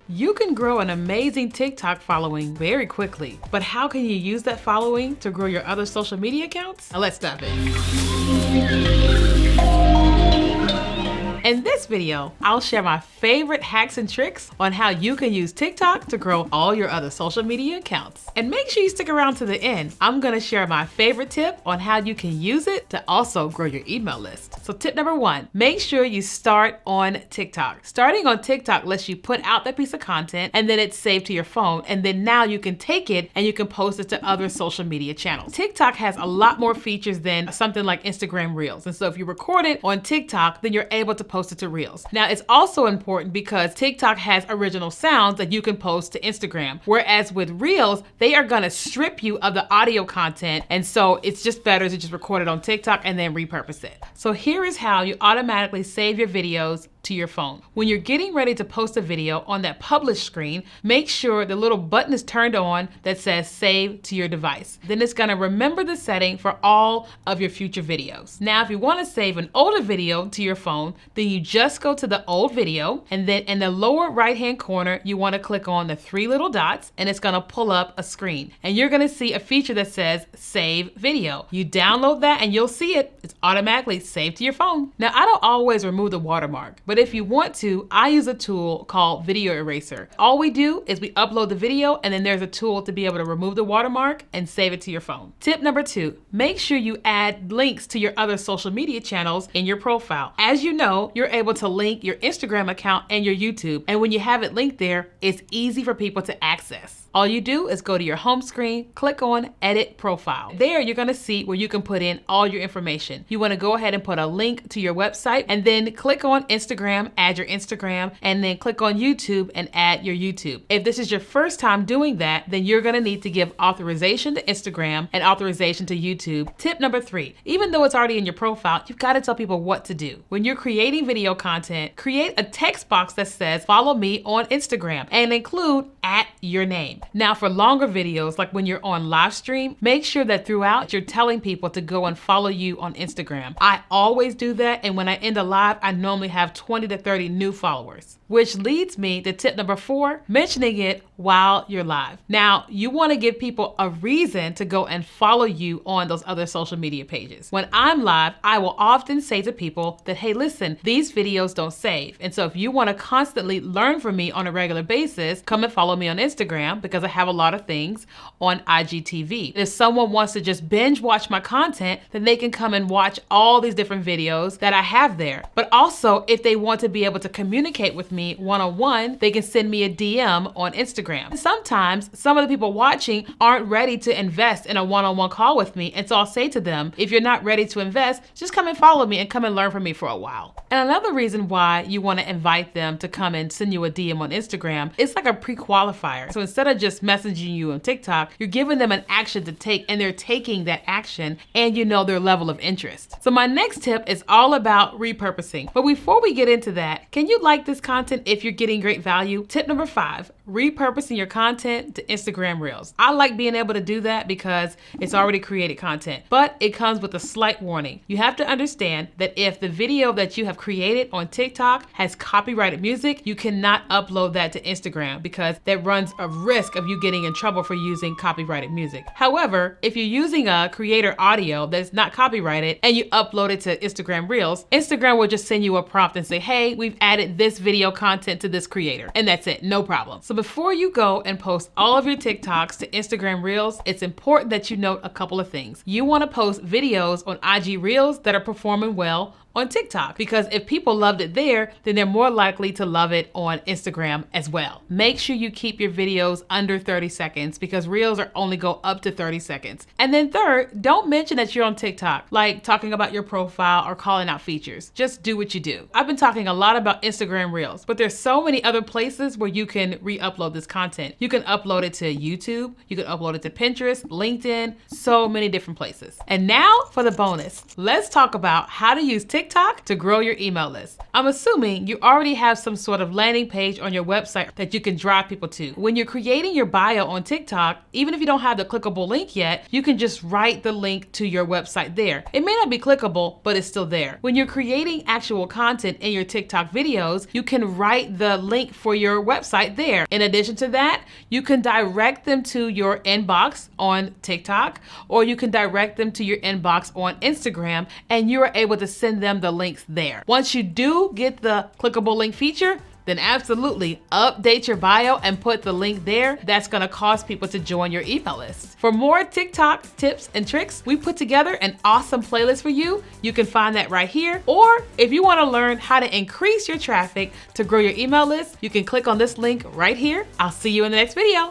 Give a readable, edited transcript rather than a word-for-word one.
You can grow an amazing TikTok following very quickly, but how can you use that following to grow your other social media accounts? Now let's dive in. In this video, I'll share my favorite hacks and tricks on how you can use TikTok to grow all your other social media accounts. And make sure you stick around to the end. I'm gonna share my favorite tip on how you can use it to also grow your email list. So tip number 1, make sure you start on TikTok. Starting on TikTok lets you put out that piece of content and then it's saved to your phone. And then now you can take it and you can post it to other social media channels. TikTok has a lot more features than something like Instagram Reels. And so if you record it on TikTok, then you're able to post it to Reels. Now it's also important because TikTok has original sounds that you can post to Instagram. Whereas with Reels, they are gonna strip you of the audio content. And so it's just better to just record it on TikTok and then repurpose it. So here is how you automatically save your videos to your phone. When you're getting ready to post a video on that publish screen, make sure the little button is turned on that says save to your device. Then it's gonna remember the setting for all of your future videos. Now, if you wanna save an older video to your phone, then you just go to the old video and then in the lower right-hand corner, you wanna click on the 3 little dots and it's gonna pull up a screen. And you're gonna see a feature that says save video. You download that and you'll see it. It's automatically saved to your phone. Now, I don't always remove the watermark, but if you want to, I use a tool called Video Eraser. All we do is we upload the video and then there's a tool to be able to remove the watermark and save it to your phone. Tip number 2, make sure you add links to your other social media channels in your profile. As you know, you're able to link your Instagram account and your YouTube. And when you have it linked there, it's easy for people to access. All you do is go to your home screen, click on Edit Profile. There you're gonna see where you can put in all your information. You wanna go ahead and put a link to your website and then click on Instagram, add your Instagram, and then click on YouTube and add your YouTube. If this is your first time doing that, then you're gonna need to give authorization to Instagram and authorization to YouTube. Tip number 3, even though it's already in your profile, you've gotta tell people what to do. When you're creating video content, create a text box that says, follow me on Instagram and include @your name. Now for longer videos, like when you're on live stream, make sure that throughout you're telling people to go and follow you on Instagram. I always do that, and when I end a live, I normally have 20 to 30 new followers. Which leads me to tip number 4, mentioning it while you're live. Now, you wanna give people a reason to go and follow you on those other social media pages. When I'm live, I will often say to people that, hey, listen, these videos don't save. And so if you wanna constantly learn from me on a regular basis, come and follow me on Instagram because I have a lot of things on IGTV. If someone wants to just binge watch my content, then they can come and watch all these different videos that I have there. But also, if they want to be able to communicate with me one-on-one, they can send me a DM on Instagram. And sometimes some of the people watching aren't ready to invest in a one-on-one call with me. And so I'll say to them, if you're not ready to invest, just come and follow me and come and learn from me for a while. And another reason why you want to invite them to come and send you a DM on Instagram, it's like a pre-qualifier. So instead of just messaging you on TikTok, you're giving them an action to take and they're taking that action and you know their level of interest. So my next tip is all about repurposing. But before we get into that, can you like this content if you're getting great value? Tip number 5, repurposing your content to Instagram Reels. I like being able to do that because it's already created content, but it comes with a slight warning. You have to understand that if the video that you have created on TikTok has copyrighted music, you cannot upload that to Instagram because that runs a risk of you getting in trouble for using copyrighted music. However, if you're using a creator audio that's not copyrighted and you upload it to Instagram Reels, Instagram will just send you a prompt and say, hey, we've added this video content to this creator. And that's it, no problem. So before you go and post all of your TikToks to Instagram Reels, it's important that you note a couple of things. You want to post videos on IG Reels that are performing well on TikTok, because if people loved it there, then they're more likely to love it on Instagram as well. Make sure you keep your videos under 30 seconds because Reels are only go up to 30 seconds. And then third, don't mention that you're on TikTok, like talking about your profile or calling out features. Just do what you do. I've been talking a lot about Instagram Reels, but there's so many other places where you can re-upload this content. You can upload it to YouTube, you can upload it to Pinterest, LinkedIn, so many different places. And now for the bonus. Let's talk about how to use TikTok TikTok to grow your email list. I'm assuming you already have some sort of landing page on your website that you can drive people to. When you're creating your bio on TikTok, even if you don't have the clickable link yet, you can just write the link to your website there. It may not be clickable, but it's still there. When you're creating actual content in your TikTok videos, you can write the link for your website there. In addition to that, you can direct them to your inbox on TikTok, or you can direct them to your inbox on Instagram, and you are able to send them the links there. Once you do get the clickable link feature, then absolutely update your bio and put the link there. That's gonna cause people to join your email list. For more TikTok tips and tricks, we put together an awesome playlist for you. You can find that right here. Or if you wanna learn how to increase your traffic to grow your email list, you can click on this link right here. I'll see you in the next video.